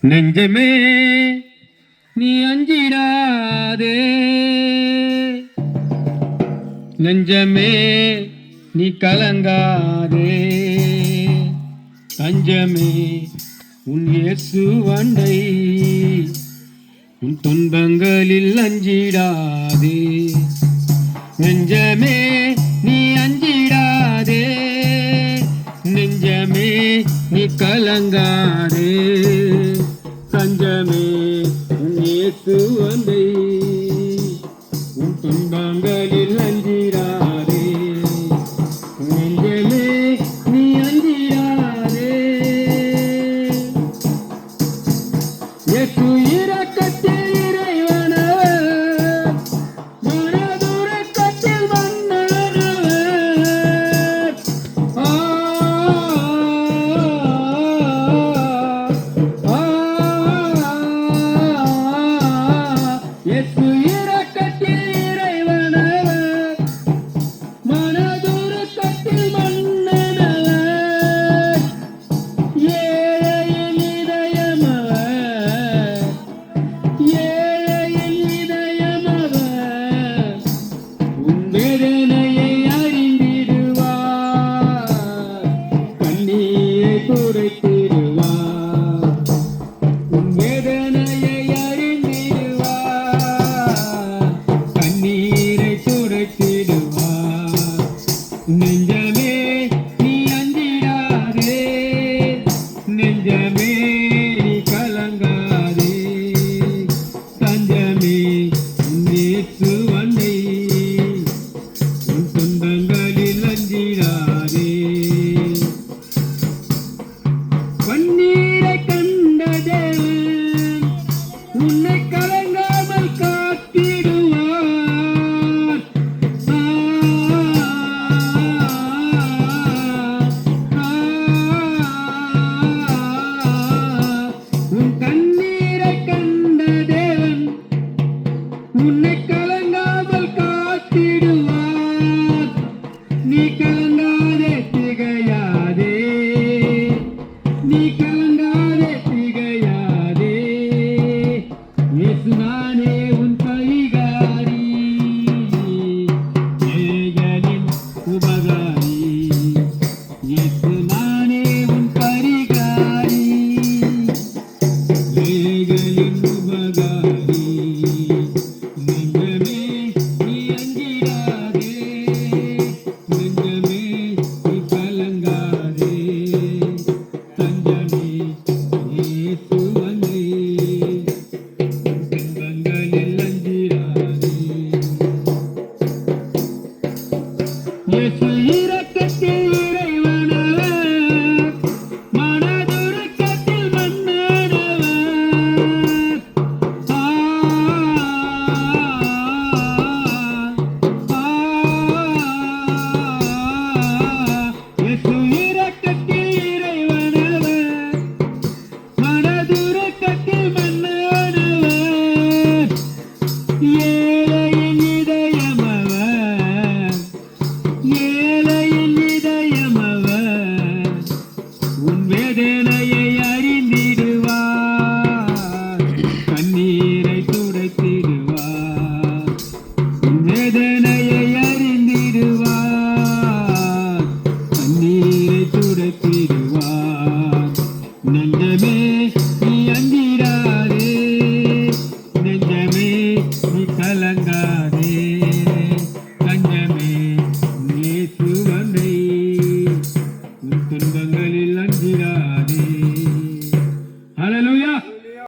நெஞ்சமே நீ அஞ்சிடாதே, நெஞ்சமே நீ கலங்காதே, தஞ்சமே உன் இயேசு வண்டை, உன் துன்பங்களில் அஞ்சிடாதே. நெஞ்சமே நீ அஞ்சிடாதே, நெஞ்சமே நீ கலங்காதே, தஞ்சமே உன் இயேசு வண்டை, உன் துன்பங்களில் அஞ்சிடாதே. நெஞ்சமே நீ அஞ்சிடாதே. இயேசு இரக்கத்தில் இறைவனவர், மனதுருக்கத்தில் மன்னனவர். இயேசு இரக்கத்தில் இறைவனவர், மனதுருக்கத்தில் மன்னனவர். ஏழையின் இதயமவர், ஏழையின் இதயமவர், உன் வேதனையை அறிந்திடுவார், கண்ணீரை துடைத்திடுவார். உன் வேதனையை அறிந்திடுவார், கண்ணீரை துடைத்திடுவார். நெஞ்சமே நீ அஞ்சிடாதே, நெஞ்சமே நீ கலங்காதே, தஞ்சமே உன் இயேசு வண்டை, உன் சொந்தங்களில் அஞ்சிடாதே. கண்ணீர்